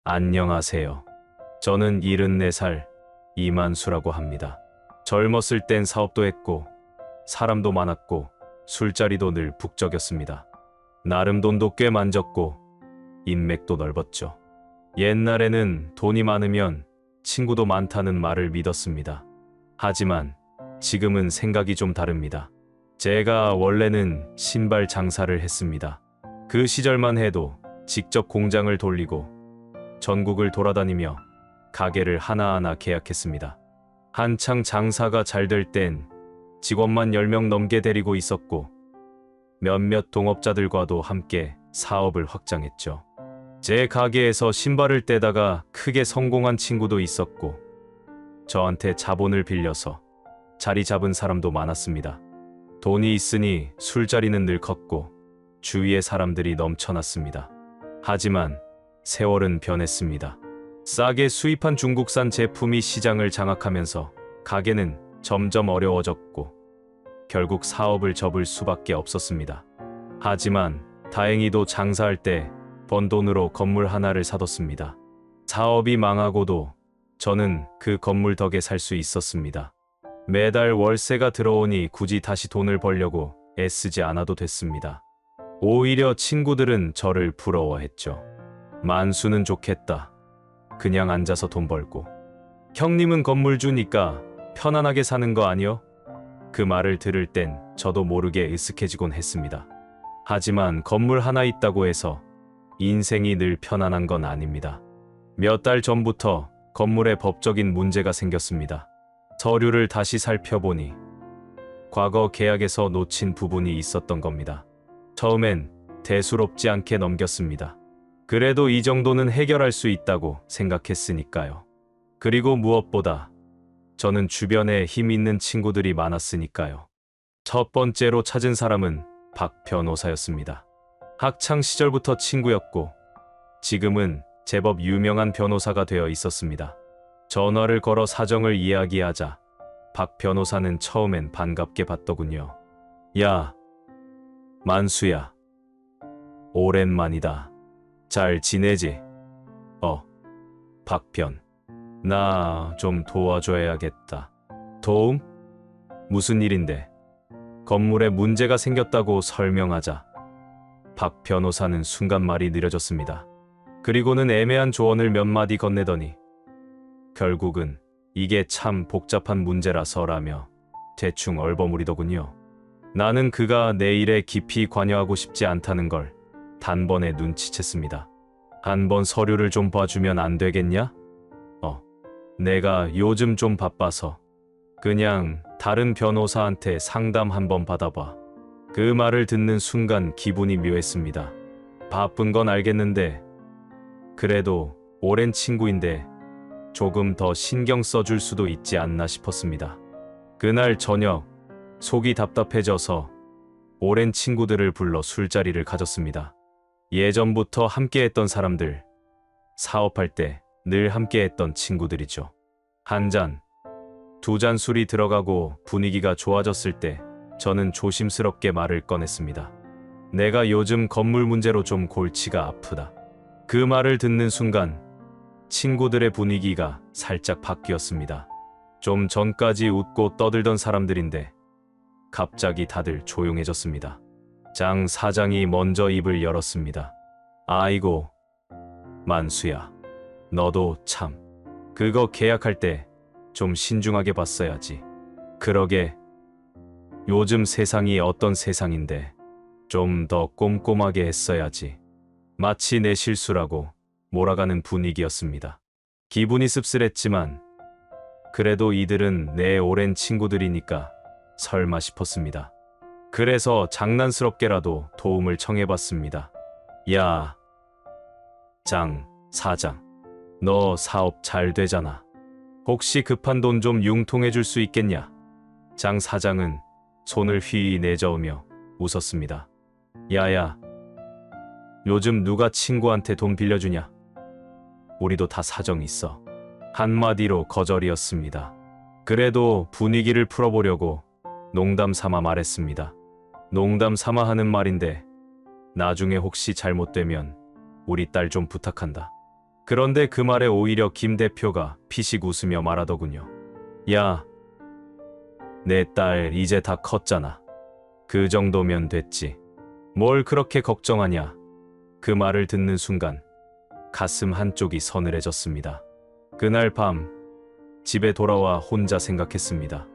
안녕하세요. 저는 74살 이만수라고 합니다. 젊었을 땐 사업도 했고 사람도 많았고 술자리도 늘 북적였습니다. 나름 돈도 꽤 만졌고 인맥도 넓었죠. 옛날에는 돈이 많으면 친구도 많다는 말을 믿었습니다. 하지만 지금은 생각이 좀 다릅니다. 제가 원래는 신발 장사를 했습니다. 그 시절만 해도 직접 공장을 돌리고 전국을 돌아다니며 가게를 하나하나 계약했습니다. 한창 장사가 잘 될 땐 직원만 10명 넘게 데리고 있었고 몇몇 동업자들과도 함께 사업을 확장했죠. 제 가게에서 신발을 떼다가 크게 성공한 친구도 있었고 저한테 자본을 빌려서 자리 잡은 사람도 많았습니다. 돈이 있으니 술자리는 늘 컸고 주위에 사람들이 넘쳐났습니다. 하지만 세월은 변했습니다. 싸게 수입한 중국산 제품이 시장을 장악하면서 가게는 점점 어려워졌고 결국 사업을 접을 수밖에 없었습니다. 하지만 다행히도 장사할 때 번 돈으로 건물 하나를 사뒀습니다. 사업이 망하고도 저는 그 건물 덕에 살 수 있었습니다. 매달 월세가 들어오니 굳이 다시 돈을 벌려고 애쓰지 않아도 됐습니다. 오히려 친구들은 저를 부러워했죠. 만수는 좋겠다. 그냥 앉아서 돈 벌고. 형님은 건물 주니까 편안하게 사는 거 아니요? 그 말을 들을 땐 저도 모르게 으쓱해지곤 했습니다. 하지만 건물 하나 있다고 해서 인생이 늘 편안한 건 아닙니다. 몇 달 전부터 건물에 법적인 문제가 생겼습니다. 서류를 다시 살펴보니 과거 계약에서 놓친 부분이 있었던 겁니다. 처음엔 대수롭지 않게 넘겼습니다. 그래도 이 정도는 해결할 수 있다고 생각했으니까요. 그리고 무엇보다 저는 주변에 힘 있는 친구들이 많았으니까요. 첫 번째로 찾은 사람은 박 변호사였습니다. 학창 시절부터 친구였고 지금은 제법 유명한 변호사가 되어 있었습니다. 전화를 걸어 사정을 이야기하자 박 변호사는 처음엔 반갑게 받더군요. 야, 만수야. 오랜만이다. 잘 지내지? 박변. 나 좀 도와줘야겠다. 도움? 무슨 일인데? 건물에 문제가 생겼다고 설명하자 박 변호사는 순간 말이 느려졌습니다. 그리고는 애매한 조언을 몇 마디 건네더니 결국은 이게 참 복잡한 문제라서라며 대충 얼버무리더군요. 나는 그가 내 일에 깊이 관여하고 싶지 않다는 걸 단번에 눈치챘습니다. 한번 서류를 좀 봐주면 안 되겠냐? 내가 요즘 좀 바빠서 그냥 다른 변호사한테 상담 한번 받아봐. 그 말을 듣는 순간 기분이 묘했습니다. 바쁜 건 알겠는데 그래도 오랜 친구인데 조금 더 신경 써줄 수도 있지 않나 싶었습니다. 그날 저녁 속이 답답해져서 오랜 친구들을 불러 술자리를 가졌습니다. 예전부터 함께했던 사람들, 사업할 때 늘 함께했던 친구들이죠. 한 잔, 두 잔 술이 들어가고 분위기가 좋아졌을 때 저는 조심스럽게 말을 꺼냈습니다. 내가 요즘 건물 문제로 좀 골치가 아프다. 그 말을 듣는 순간 친구들의 분위기가 살짝 바뀌었습니다. 좀 전까지 웃고 떠들던 사람들인데 갑자기 다들 조용해졌습니다. 장 사장이 먼저 입을 열었습니다. 아이고, 만수야. 너도 참. 그거 계약할 때 좀 신중하게 봤어야지. 그러게. 요즘 세상이 어떤 세상인데 좀 더 꼼꼼하게 했어야지. 마치 내 실수라고 몰아가는 분위기였습니다. 기분이 씁쓸했지만 그래도 이들은 내 오랜 친구들이니까 설마 싶었습니다. 그래서 장난스럽게라도 도움을 청해봤습니다. 야, 장 사장. 너 사업 잘 되잖아. 혹시 급한 돈 좀 융통해줄 수 있겠냐? 장 사장은 손을 휘 내저으며 웃었습니다. 야야, 요즘 누가 친구한테 돈 빌려주냐? 우리도 다 사정 있어. 한마디로 거절이었습니다. 그래도 분위기를 풀어보려고 농담 삼아 말했습니다. 농담 삼아 하는 말인데 나중에 혹시 잘못되면 우리 딸 좀 부탁한다. 그런데 그 말에 오히려 김 대표가 피식 웃으며 말하더군요. 야, 내 딸 이제 다 컸잖아. 그 정도면 됐지. 뭘 그렇게 걱정하냐. 그 말을 듣는 순간 가슴 한쪽이 서늘해졌습니다. 그날 밤 집에 돌아와 혼자 생각했습니다.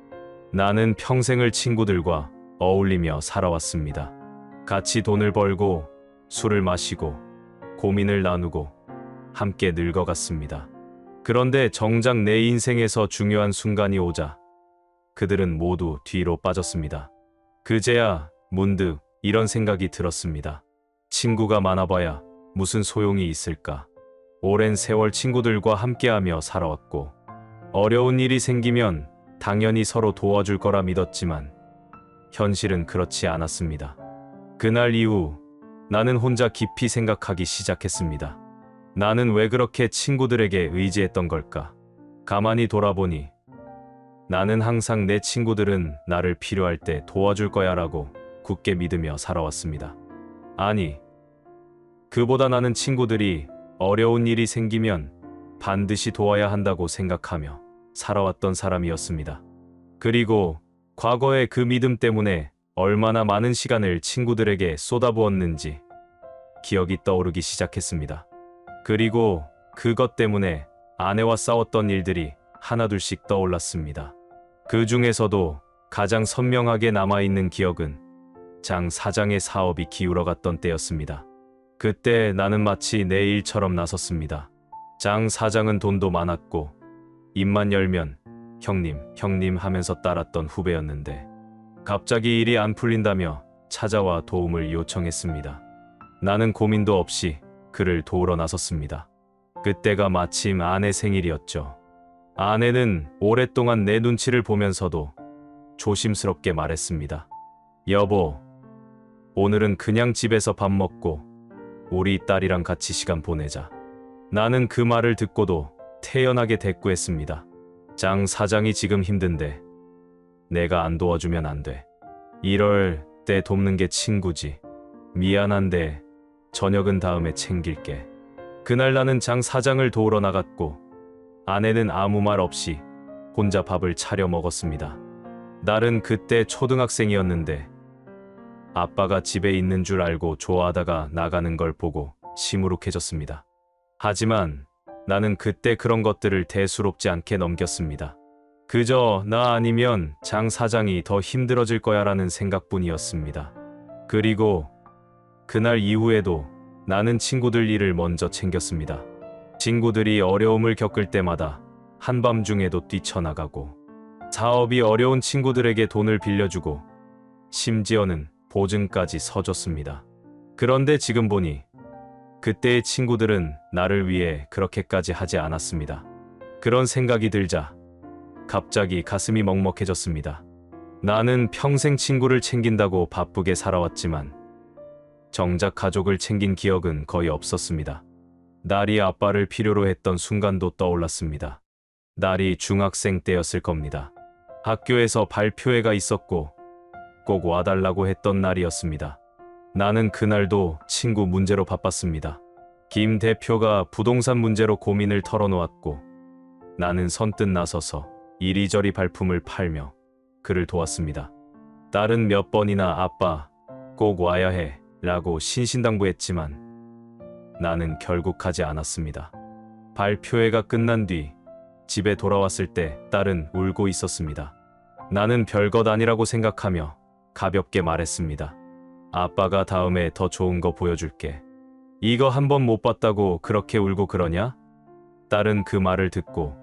나는 평생을 친구들과 어울리며 살아왔습니다. 같이 돈을 벌고 술을 마시고 고민을 나누고 함께 늙어갔습니다. 그런데 정작 내 인생에서 중요한 순간이 오자 그들은 모두 뒤로 빠졌습니다. 그제야 문득 이런 생각이 들었습니다. 친구가 많아봐야 무슨 소용이 있을까? 오랜 세월 친구들과 함께하며 살아왔고 어려운 일이 생기면 당연히 서로 도와줄 거라 믿었지만 현실은 그렇지 않았습니다. 그날 이후 나는 혼자 깊이 생각하기 시작했습니다. 나는 왜 그렇게 친구들에게 의지했던 걸까? 가만히 돌아보니 나는 항상 내 친구들은 나를 필요할 때 도와줄 거야 라고 굳게 믿으며 살아왔습니다. 아니, 그보다 나는 친구들이 어려운 일이 생기면 반드시 도와야 한다고 생각하며 살아왔던 사람이었습니다. 그리고 과거의 그 믿음 때문에 얼마나 많은 시간을 친구들에게 쏟아부었는지 기억이 떠오르기 시작했습니다. 그리고 그것 때문에 아내와 싸웠던 일들이 하나둘씩 떠올랐습니다. 그 중에서도 가장 선명하게 남아있는 기억은 장 사장의 사업이 기울어갔던 때였습니다. 그때 나는 마치 내 일처럼 나섰습니다. 장 사장은 돈도 많았고 입만 열면 형님 하면서 따랐던 후배였는데 갑자기 일이 안 풀린다며 찾아와 도움을 요청했습니다. 나는 고민도 없이 그를 도우러 나섰습니다. 그때가 마침 아내 생일이었죠. 아내는 오랫동안 내 눈치를 보면서도 조심스럽게 말했습니다. 여보, 오늘은 그냥 집에서 밥 먹고 우리 딸이랑 같이 시간 보내자. 나는 그 말을 듣고도 태연하게 대꾸했습니다. 장 사장이 지금 힘든데 내가 안 도와주면 안 돼. 이럴 때 돕는 게 친구지. 미안한데 저녁은 다음에 챙길게. 그날 나는 장 사장을 도우러 나갔고 아내는 아무 말 없이 혼자 밥을 차려 먹었습니다. 딸은 그때 초등학생이었는데 아빠가 집에 있는 줄 알고 좋아하다가 나가는 걸 보고 시무룩해졌습니다. 하지만 나는 그때 그런 것들을 대수롭지 않게 넘겼습니다. 그저 나 아니면 장 사장이 더 힘들어질 거야라는 생각뿐이었습니다. 그리고 그날 이후에도 나는 친구들 일을 먼저 챙겼습니다. 친구들이 어려움을 겪을 때마다 한밤중에도 뛰쳐나가고 사업이 어려운 친구들에게 돈을 빌려주고 심지어는 보증까지 서줬습니다. 그런데 지금 보니 그때의 친구들은 나를 위해 그렇게까지 하지 않았습니다. 그런 생각이 들자 갑자기 가슴이 먹먹해졌습니다. 나는 평생 친구를 챙긴다고 바쁘게 살아왔지만 정작 가족을 챙긴 기억은 거의 없었습니다. 딸이 아빠를 필요로 했던 순간도 떠올랐습니다. 딸이 중학생 때였을 겁니다. 학교에서 발표회가 있었고 꼭 와달라고 했던 날이었습니다. 나는 그날도 친구 문제로 바빴습니다. 김 대표가 부동산 문제로 고민을 털어놓았고 나는 선뜻 나서서 이리저리 발품을 팔며 그를 도왔습니다. 딸은 몇 번이나 아빠 꼭 와야 해 라고 신신당부했지만 나는 결국 가지 않았습니다. 발표회가 끝난 뒤 집에 돌아왔을 때 딸은 울고 있었습니다. 나는 별것 아니라고 생각하며 가볍게 말했습니다. 아빠가 다음에 더 좋은 거 보여줄게. 이거 한 번 못 봤다고 그렇게 울고 그러냐? 딸은 그 말을 듣고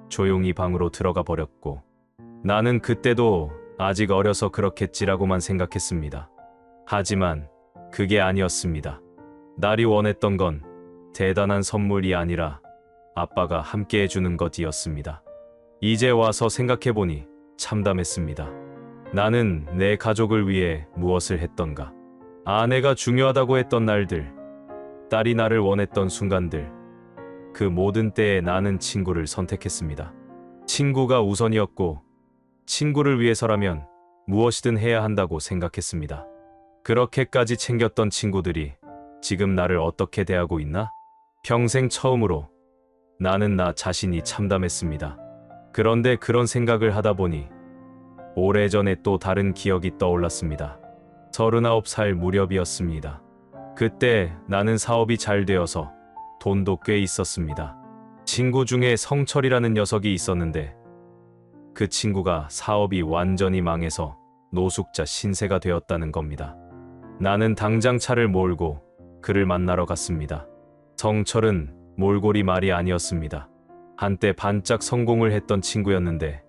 조용히 방으로 들어가 버렸고 나는 그때도 아직 어려서 그렇겠지라고만 생각했습니다. 하지만 그게 아니었습니다. 딸이 원했던 건 대단한 선물이 아니라 아빠가 함께 해주는 것이었습니다. 이제 와서 생각해보니 참담했습니다. 나는 내 가족을 위해 무엇을 했던가? 아내가 중요하다고 했던 날들, 딸이 나를 원했던 순간들, 그 모든 때에 나는 친구를 선택했습니다. 친구가 우선이었고 친구를 위해서라면 무엇이든 해야 한다고 생각했습니다. 그렇게까지 챙겼던 친구들이 지금 나를 어떻게 대하고 있나? 평생 처음으로 나는 나 자신이 참담했습니다. 그런데 그런 생각을 하다 보니 오래전에 또 다른 기억이 떠올랐습니다. 39살 무렵이었습니다. 그때 나는 사업이 잘 되어서 돈도 꽤 있었습니다. 친구 중에 성철이라는 녀석이 있었는데 그 친구가 사업이 완전히 망해서 노숙자 신세가 되었다는 겁니다. 나는 당장 차를 몰고 그를 만나러 갔습니다. 성철은 몰골이 말이 아니었습니다. 한때 반짝 성공을 했던 친구였는데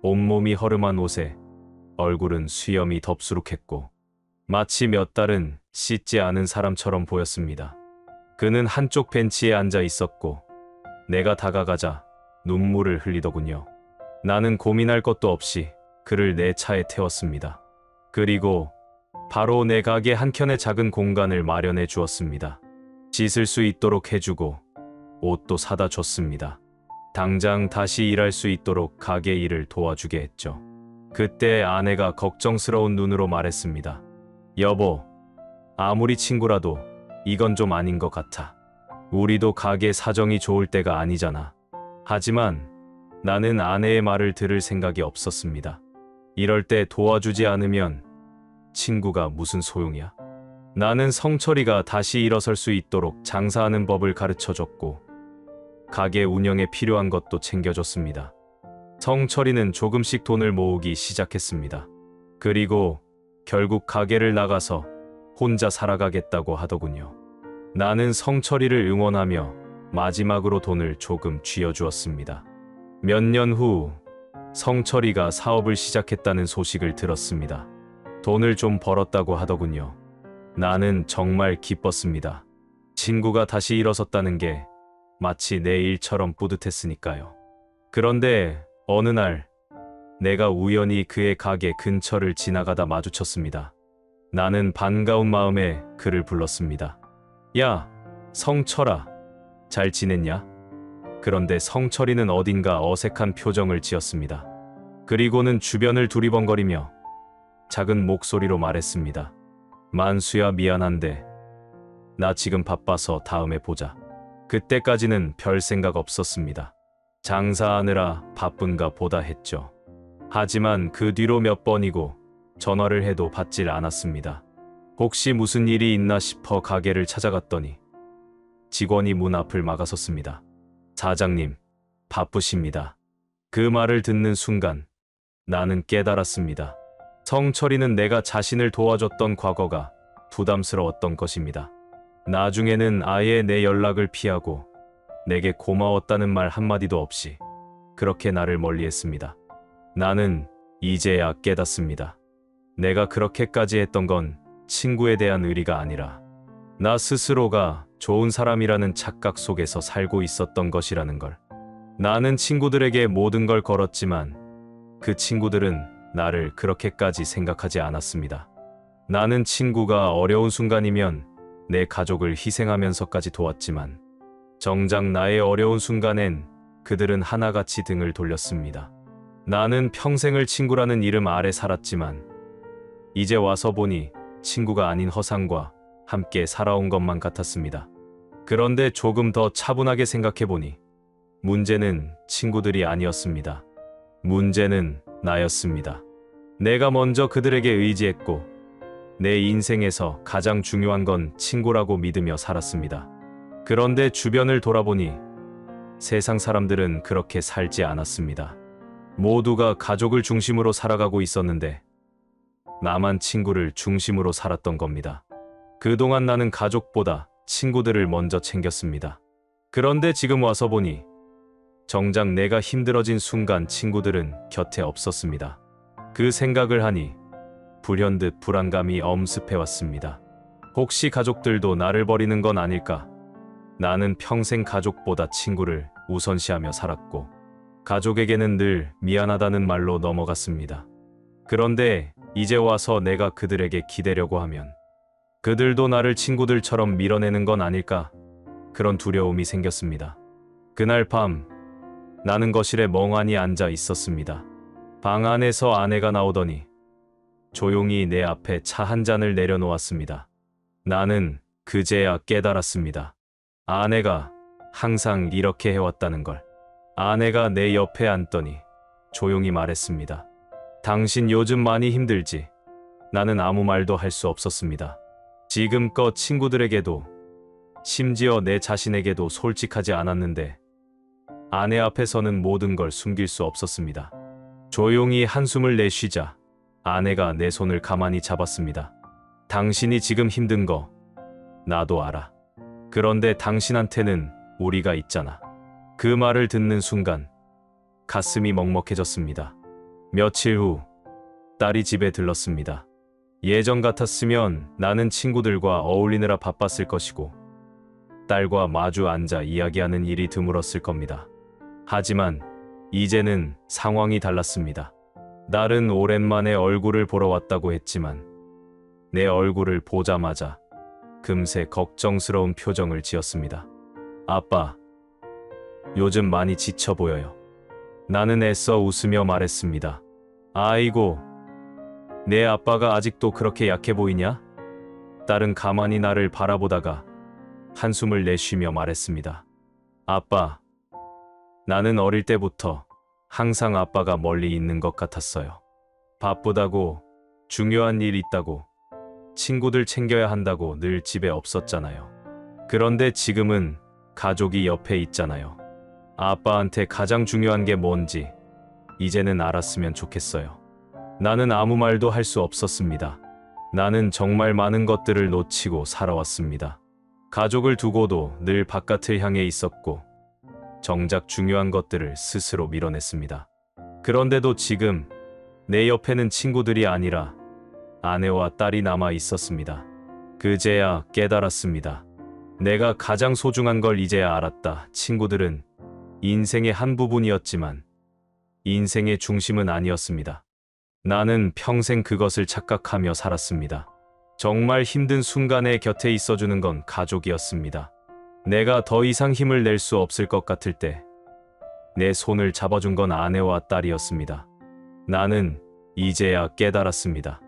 온몸이 허름한 옷에 얼굴은 수염이 덥수룩했고 마치 몇 달은 씻지 않은 사람처럼 보였습니다. 그는 한쪽 벤치에 앉아 있었고 내가 다가가자 눈물을 흘리더군요. 나는 고민할 것도 없이 그를 내 차에 태웠습니다. 그리고 바로 내 가게 한켠에 작은 공간을 마련해 주었습니다. 씻을 수 있도록 해주고 옷도 사다 줬습니다. 당장 다시 일할 수 있도록 가게 일을 도와주게 했죠. 그때 아내가 걱정스러운 눈으로 말했습니다. 여보, 아무리 친구라도 이건 좀 아닌 것 같아. 우리도 가게 사정이 좋을 때가 아니잖아. 하지만 나는 아내의 말을 들을 생각이 없었습니다. 이럴 때 도와주지 않으면 친구가 무슨 소용이야? 나는 성철이가 다시 일어설 수 있도록 장사하는 법을 가르쳐줬고 가게 운영에 필요한 것도 챙겨줬습니다. 성철이는 조금씩 돈을 모으기 시작했습니다. 그리고 결국 가게를 나가서 혼자 살아가겠다고 하더군요. 나는 성철이를 응원하며 마지막으로 돈을 조금 쥐어주었습니다. 몇 년 후 성철이가 사업을 시작했다는 소식을 들었습니다. 돈을 좀 벌었다고 하더군요. 나는 정말 기뻤습니다. 친구가 다시 일어섰다는 게 마치 내 일처럼 뿌듯했으니까요. 그런데 어느 날 내가 우연히 그의 가게 근처를 지나가다 마주쳤습니다. 나는 반가운 마음에 그를 불렀습니다. 야, 성철아, 잘 지냈냐? 그런데 성철이는 어딘가 어색한 표정을 지었습니다. 그리고는 주변을 두리번거리며 작은 목소리로 말했습니다. 만수야, 미안한데 나 지금 바빠서 다음에 보자. 그때까지는 별 생각 없었습니다. 장사하느라 바쁜가 보다 했죠. 하지만 그 뒤로 몇 번이고 전화를 해도 받질 않았습니다. 혹시 무슨 일이 있나 싶어 가게를 찾아갔더니 직원이 문 앞을 막아섰습니다. 사장님, 바쁘십니다. 그 말을 듣는 순간 나는 깨달았습니다. 성철이는 내가 자신을 도와줬던 과거가 부담스러웠던 것입니다. 나중에는 아예 내 연락을 피하고 내게 고마웠다는 말 한마디도 없이 그렇게 나를 멀리했습니다. 나는 이제야 깨닫습니다. 내가 그렇게까지 했던 건 친구에 대한 의리가 아니라 나 스스로가 좋은 사람이라는 착각 속에서 살고 있었던 것이라는 걸. 나는 친구들에게 모든 걸 걸었지만 그 친구들은 나를 그렇게까지 생각하지 않았습니다. 나는 친구가 어려운 순간이면 내 가족을 희생하면서까지 도왔지만 정작 나의 어려운 순간엔 그들은 하나같이 등을 돌렸습니다. 나는 평생을 친구라는 이름 아래 살았지만 이제 와서 보니 친구가 아닌 허상과 함께 살아온 것만 같았습니다. 그런데 조금 더 차분하게 생각해보니 문제는 친구들이 아니었습니다. 문제는 나였습니다. 내가 먼저 그들에게 의지했고 내 인생에서 가장 중요한 건 친구라고 믿으며 살았습니다. 그런데 주변을 돌아보니 세상 사람들은 그렇게 살지 않았습니다. 모두가 가족을 중심으로 살아가고 있었는데 나만 친구를 중심으로 살았던 겁니다. 그동안 나는 가족보다 친구들을 먼저 챙겼습니다. 그런데 지금 와서 보니 정작 내가 힘들어진 순간 친구들은 곁에 없었습니다. 그 생각을 하니 불현듯 불안감이 엄습해왔습니다. 혹시 가족들도 나를 버리는 건 아닐까? 나는 평생 가족보다 친구를 우선시하며 살았고 가족에게는 늘 미안하다는 말로 넘어갔습니다. 그런데 이제 와서 내가 그들에게 기대려고 하면 그들도 나를 친구들처럼 밀어내는 건 아닐까? 그런 두려움이 생겼습니다. 그날 밤 나는 거실에 멍하니 앉아 있었습니다. 방 안에서 아내가 나오더니 조용히 내 앞에 차 한 잔을 내려놓았습니다. 나는 그제야 깨달았습니다. 아내가 항상 이렇게 해왔다는 걸. 아내가 내 옆에 앉더니 조용히 말했습니다. 당신 요즘 많이 힘들지? 나는 아무 말도 할 수 없었습니다. 지금껏 친구들에게도 심지어 내 자신에게도 솔직하지 않았는데 아내 앞에서는 모든 걸 숨길 수 없었습니다. 조용히 한숨을 내쉬자 아내가 내 손을 가만히 잡았습니다. 당신이 지금 힘든 거 나도 알아. 그런데 당신한테는 우리가 있잖아. 그 말을 듣는 순간 가슴이 먹먹해졌습니다. 며칠 후 딸이 집에 들렀습니다. 예전 같았으면 나는 친구들과 어울리느라 바빴을 것이고 딸과 마주 앉아 이야기하는 일이 드물었을 겁니다. 하지만 이제는 상황이 달랐습니다. 딸은 오랜만에 얼굴을 보러 왔다고 했지만 내 얼굴을 보자마자 금세 걱정스러운 표정을 지었습니다. 아빠, 요즘 많이 지쳐 보여요. 나는 애써 웃으며 말했습니다. 아이고, 내 아빠가 아직도 그렇게 약해 보이냐? 딸은 가만히 나를 바라보다가 한숨을 내쉬며 말했습니다. 아빠, 나는 어릴 때부터 항상 아빠가 멀리 있는 것 같았어요. 바쁘다고, 중요한 일 있다고, 친구들 챙겨야 한다고 늘 집에 없었잖아요. 그런데 지금은 가족이 옆에 있잖아요. 아빠한테 가장 중요한 게 뭔지 이제는 알았으면 좋겠어요. 나는 아무 말도 할 수 없었습니다. 나는 정말 많은 것들을 놓치고 살아왔습니다. 가족을 두고도 늘 바깥을 향해 있었고 정작 중요한 것들을 스스로 밀어냈습니다. 그런데도 지금 내 옆에는 친구들이 아니라 아내와 딸이 남아 있었습니다. 그제야 깨달았습니다. 내가 가장 소중한 걸 이제야 알았다. 친구들은 인생의 한 부분이었지만 인생의 중심은 아니었습니다. 나는 평생 그것을 착각하며 살았습니다. 정말 힘든 순간에 곁에 있어주는 건 가족이었습니다. 내가 더 이상 힘을 낼 수 없을 것 같을 때 내 손을 잡아준 건 아내와 딸이었습니다. 나는 이제야 깨달았습니다.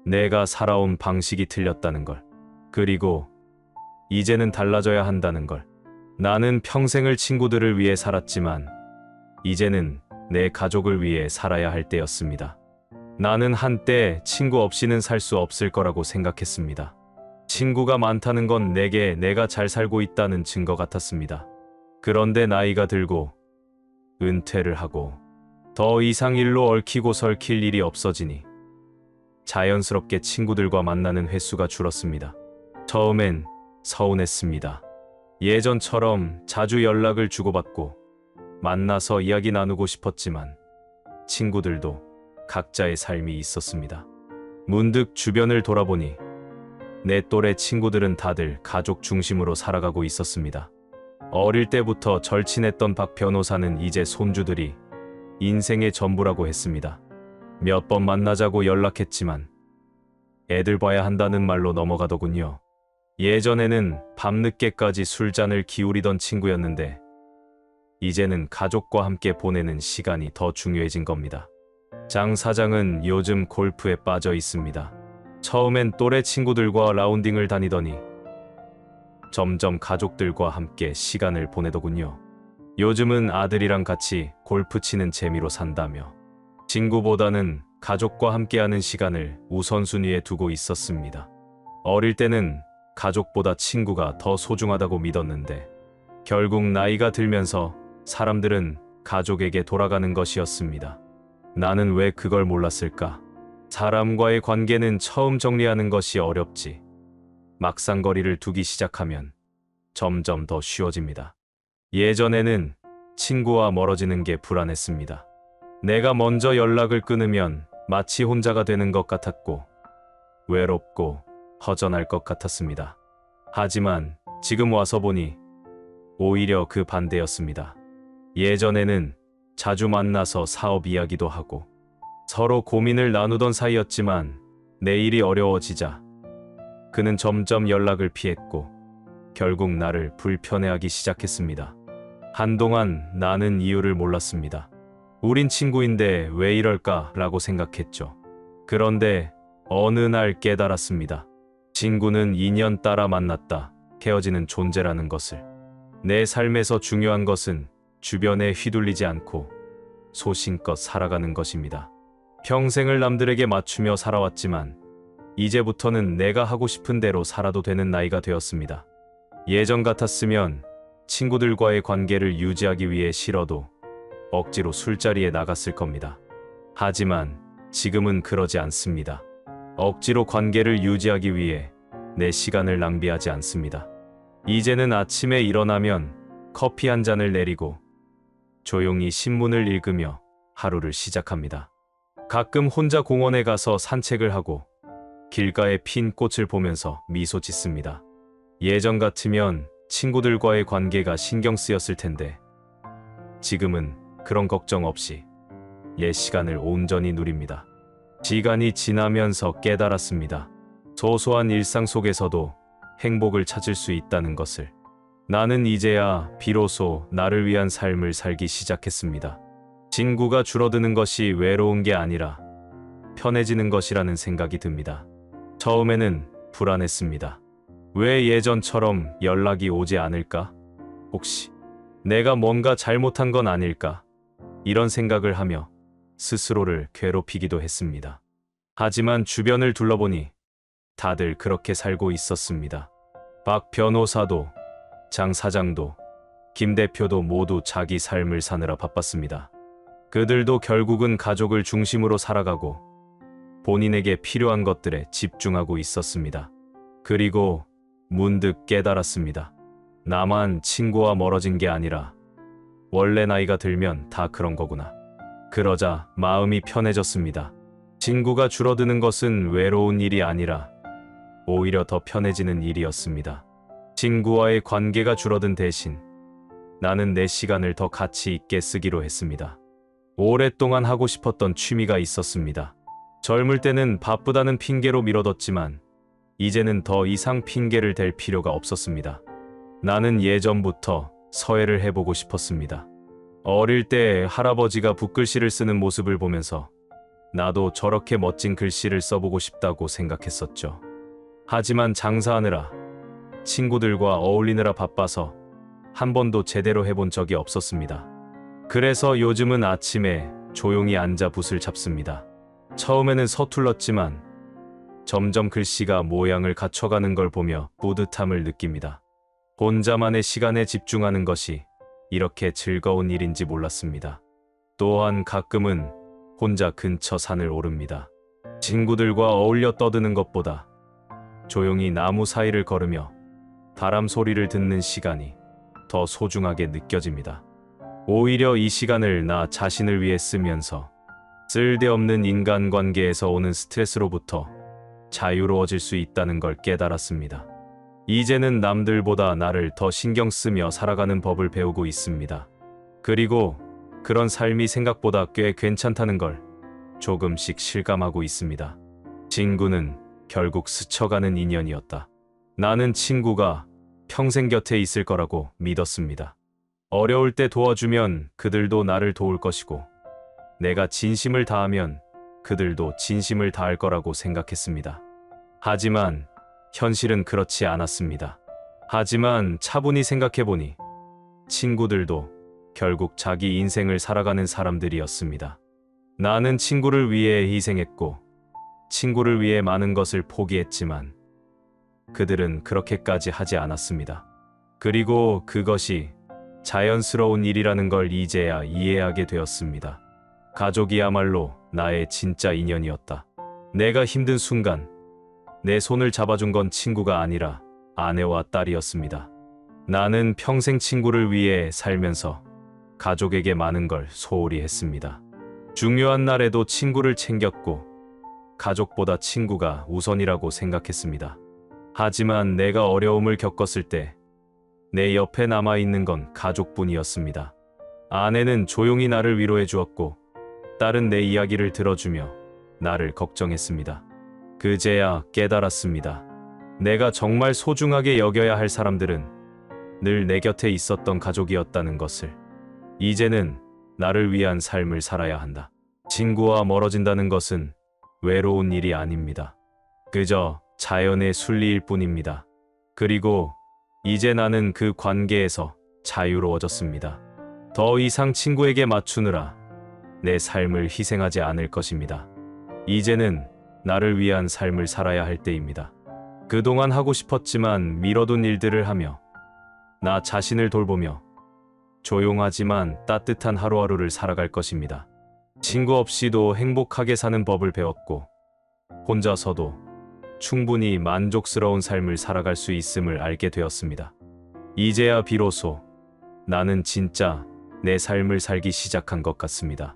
내가 살아온 방식이 틀렸다는 걸. 그리고 이제는 달라져야 한다는 걸. 나는 평생을 친구들을 위해 살았지만 이제는 내 가족을 위해 살아야 할 때였습니다. 나는 한때 친구 없이는 살 수 없을 거라고 생각했습니다. 친구가 많다는 건 내게 내가 잘 살고 있다는 증거 같았습니다. 그런데 나이가 들고 은퇴를 하고 더 이상 일로 얽히고 설킬 일이 없어지니 자연스럽게 친구들과 만나는 횟수가 줄었습니다. 처음엔 서운했습니다. 예전처럼 자주 연락을 주고받고 만나서 이야기 나누고 싶었지만 친구들도 각자의 삶이 있었습니다. 문득 주변을 돌아보니 내 또래 친구들은 다들 가족 중심으로 살아가고 있었습니다. 어릴 때부터 절친했던 박 변호사는 이제 손주들이 인생의 전부라고 했습니다. 몇 번 만나자고 연락했지만 애들 봐야 한다는 말로 넘어가더군요. 예전에는 밤늦게까지 술잔을 기울이던 친구였는데 이제는 가족과 함께 보내는 시간이 더 중요해진 겁니다. 장 사장은 요즘 골프에 빠져 있습니다. 처음엔 또래 친구들과 라운딩을 다니더니 점점 가족들과 함께 시간을 보내더군요. 요즘은 아들이랑 같이 골프 치는 재미로 산다며 친구보다는 가족과 함께하는 시간을 우선순위에 두고 있었습니다. 어릴 때는 가족보다 친구가 더 소중하다고 믿었는데 결국 나이가 들면서 사람들은 가족에게 돌아가는 것이었습니다. 나는 왜 그걸 몰랐을까? 사람과의 관계는 처음 정리하는 것이 어렵지. 막상 거리를 두기 시작하면 점점 더 쉬워집니다. 예전에는 친구와 멀어지는 게 불안했습니다. 내가 먼저 연락을 끊으면 마치 혼자가 되는 것 같았고 외롭고 허전할 것 같았습니다. 하지만 지금 와서 보니 오히려 그 반대였습니다. 예전에는 자주 만나서 사업 이야기도 하고 서로 고민을 나누던 사이였지만 내일이 어려워지자 그는 점점 연락을 피했고 결국 나를 불편해하기 시작했습니다. 한동안 나는 이유를 몰랐습니다. 우린 친구인데 왜 이럴까 라고 생각했죠. 그런데 어느 날 깨달았습니다. 친구는 인연 따라 만났다 헤어지는 존재라는 것을. 내 삶에서 중요한 것은 주변에 휘둘리지 않고 소신껏 살아가는 것입니다. 평생을 남들에게 맞추며 살아왔지만 이제부터는 내가 하고 싶은 대로 살아도 되는 나이가 되었습니다. 예전 같았으면 친구들과의 관계를 유지하기 위해 싫어도 억지로 술자리에 나갔을 겁니다. 하지만 지금은 그러지 않습니다. 억지로 관계를 유지하기 위해 내 시간을 낭비하지 않습니다. 이제는 아침에 일어나면 커피 한 잔을 내리고 조용히 신문을 읽으며 하루를 시작합니다. 가끔 혼자 공원에 가서 산책을 하고 길가에 핀 꽃을 보면서 미소 짓습니다. 예전 같으면 친구들과의 관계가 신경 쓰였을 텐데 지금은 그런 걱정 없이 옛 시간을 온전히 누립니다. 시간이 지나면서 깨달았습니다. 소소한 일상 속에서도 행복을 찾을 수 있다는 것을. 나는 이제야 비로소 나를 위한 삶을 살기 시작했습니다. 친구가 줄어드는 것이 외로운 게 아니라 편해지는 것이라는 생각이 듭니다. 처음에는 불안했습니다. 왜 예전처럼 연락이 오지 않을까? 혹시 내가 뭔가 잘못한 건 아닐까? 이런 생각을 하며 스스로를 괴롭히기도 했습니다. 하지만 주변을 둘러보니 다들 그렇게 살고 있었습니다. 박 변호사도, 장 사장도, 김 대표도 모두 자기 삶을 사느라 바빴습니다. 그들도 결국은 가족을 중심으로 살아가고 본인에게 필요한 것들에 집중하고 있었습니다. 그리고 문득 깨달았습니다. 나만 친구와 멀어진 게 아니라 원래 나이가 들면 다 그런 거구나. 그러자 마음이 편해졌습니다. 친구가 줄어드는 것은 외로운 일이 아니라 오히려 더 편해지는 일이었습니다. 친구와의 관계가 줄어든 대신 나는 내 시간을 더 가치 있게 쓰기로 했습니다. 오랫동안 하고 싶었던 취미가 있었습니다. 젊을 때는 바쁘다는 핑계로 미뤄뒀지만 이제는 더 이상 핑계를 댈 필요가 없었습니다. 나는 예전부터 서예를 해보고 싶었습니다. 어릴 때 할아버지가 붓글씨를 쓰는 모습을 보면서 나도 저렇게 멋진 글씨를 써보고 싶다고 생각했었죠. 하지만 장사하느라 친구들과 어울리느라 바빠서 한 번도 제대로 해본 적이 없었습니다. 그래서 요즘은 아침에 조용히 앉아 붓을 잡습니다. 처음에는 서툴렀지만 점점 글씨가 모양을 갖춰가는 걸 보며 뿌듯함을 느낍니다. 혼자만의 시간에 집중하는 것이 이렇게 즐거운 일인지 몰랐습니다. 또한 가끔은 혼자 근처 산을 오릅니다. 친구들과 어울려 떠드는 것보다 조용히 나무 사이를 걸으며 바람 소리를 듣는 시간이 더 소중하게 느껴집니다. 오히려 이 시간을 나 자신을 위해 쓰면서 쓸데없는 인간관계에서 오는 스트레스로부터 자유로워질 수 있다는 걸 깨달았습니다. 이제는 남들보다 나를 더 신경 쓰며 살아가는 법을 배우고 있습니다. 그리고 그런 삶이 생각보다 꽤 괜찮다는 걸 조금씩 실감하고 있습니다. 친구는 결국 스쳐가는 인연이었다. 나는 친구가 평생 곁에 있을 거라고 믿었습니다. 어려울 때 도와주면 그들도 나를 도울 것이고 내가 진심을 다하면 그들도 진심을 다할 거라고 생각했습니다. 하지만 현실은 그렇지 않았습니다. 하지만 차분히 생각해보니 친구들도 결국 자기 인생을 살아가는 사람들이었습니다. 나는 친구를 위해 희생했고 친구를 위해 많은 것을 포기했지만 그들은 그렇게까지 하지 않았습니다. 그리고 그것이 자연스러운 일이라는 걸 이제야 이해하게 되었습니다. 가족이야말로 나의 진짜 인연이었다. 내가 힘든 순간 내 손을 잡아준 건 친구가 아니라 아내와 딸이었습니다. 나는 평생 친구를 위해 살면서 가족에게 많은 걸 소홀히 했습니다. 중요한 날에도 친구를 챙겼고 가족보다 친구가 우선이라고 생각했습니다. 하지만 내가 어려움을 겪었을 때 내 옆에 남아있는 건 가족뿐이었습니다. 아내는 조용히 나를 위로해 주었고 딸은 내 이야기를 들어주며 나를 걱정했습니다. 그제야 깨달았습니다. 내가 정말 소중하게 여겨야 할 사람들은 늘 내 곁에 있었던 가족이었다는 것을. 이제는 나를 위한 삶을 살아야 한다. 친구와 멀어진다는 것은 외로운 일이 아닙니다. 그저 자연의 순리일 뿐입니다. 그리고 이제 나는 그 관계에서 자유로워졌습니다. 더 이상 친구에게 맞추느라 내 삶을 희생하지 않을 것입니다. 이제는 나를 위한 삶을 살아야 할 때입니다. 그동안 하고 싶었지만 미뤄둔 일들을 하며 나 자신을 돌보며 조용하지만 따뜻한 하루하루를 살아갈 것입니다. 친구 없이도 행복하게 사는 법을 배웠고 혼자서도 충분히 만족스러운 삶을 살아갈 수 있음을 알게 되었습니다. 이제야 비로소 나는 진짜 내 삶을 살기 시작한 것 같습니다.